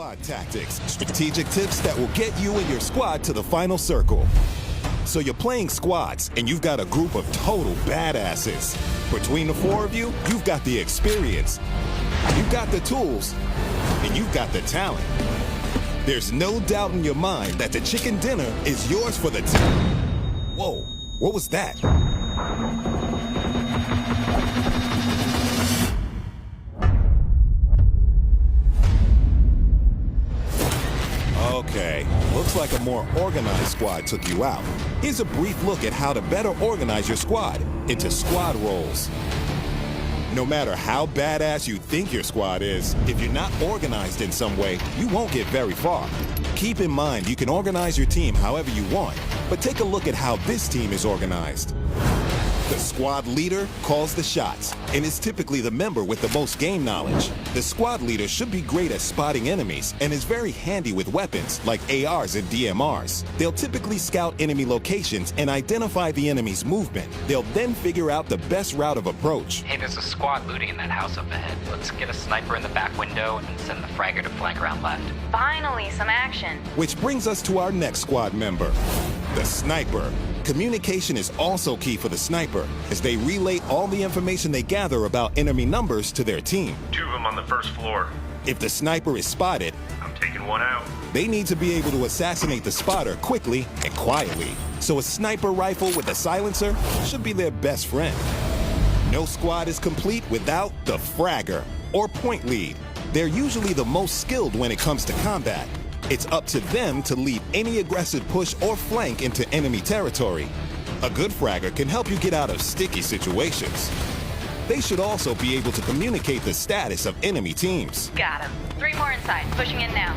Squad tactics, strategic tips that will get you and your squad to the final circle. So you're playing squads, and you've got a group of total badasses. Between the four of you, you've got the experience, you've got the tools, and you've got the talent. There's no doubt in your mind that the chicken dinner is yours for the Whoa, what was that? Okay, looks like a more organized squad took you out. Here's a brief look at how to better organize your squad into squad roles. No matter how badass you think your squad is, if you're not organized in some way, you won't get very far. Keep in mind you can organize your team however you want, but take a look at how this team is organized. The squad leader calls the shots and is typically the member with the most game knowledge. The squad leader should be great at spotting enemies and is very handy with weapons like ARs and DMRs. They'll typically scout enemy locations and identify the enemy's movement. They'll then figure out the best route of approach. Hey, there's a squad looting in that house up ahead. Let's get a sniper in the back window and send the Fragger to flank around left. Finally, some action. Which brings us to our next squad member, the sniper. Communication is also key for the sniper, as they relay all the information they gather about enemy numbers to their team. 2 of them on the first floor. If the sniper is spotted, I'm taking one out. they need to be able to assassinate the spotter quickly and quietly. So a sniper rifle with a silencer should be their best friend. No squad is complete without the Fragger, or point lead. They're usually the most skilled when it comes to combat. It's up to them to lead any aggressive push or flank into enemy territory. A good Fragger can help you get out of sticky situations. They should also be able to communicate the status of enemy teams. Got him. 3 more inside. Pushing in now.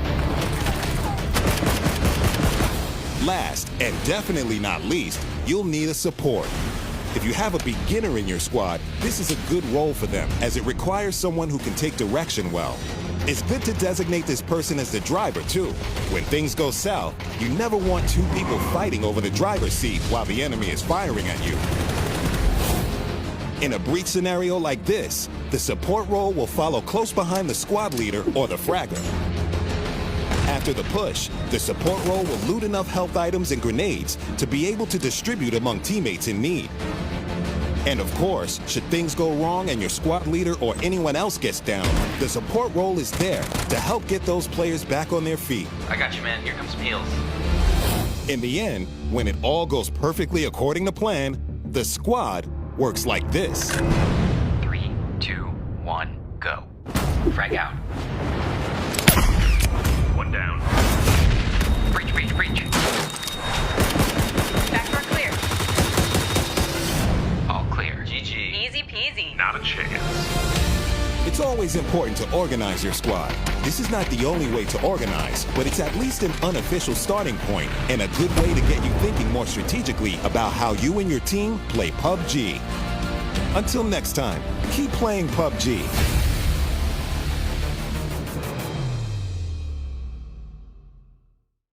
Last, and definitely not least, you'll need a support. If you have a beginner in your squad, this is a good role for them, as it requires someone who can take direction well. It's good to designate this person as the driver, too. When things go south, you never want 2 people fighting over the driver's seat while the enemy is firing at you. In a breach scenario like this, the support role will follow close behind the squad leader or the Fragger. After the push, the support role will loot enough health items and grenades to be able to distribute among teammates in need. And of course, should things go wrong and your squad leader or anyone else gets down, the support role is there to help get those players back on their feet. I got you, man. Here comes Peels. In the end, when it all goes perfectly according to plan, the squad works like this. 3, 2, 1, go. Frag out. 1 down. Breach, breach, breach. Back door clear. All clear. GG. Easy peasy. Not a chance. It's always important to organize your squad. This is not the only way to organize, but it's at least an unofficial starting point and a good way to get you thinking more strategically about how you and your team play PUBG. Until next time, keep playing PUBG.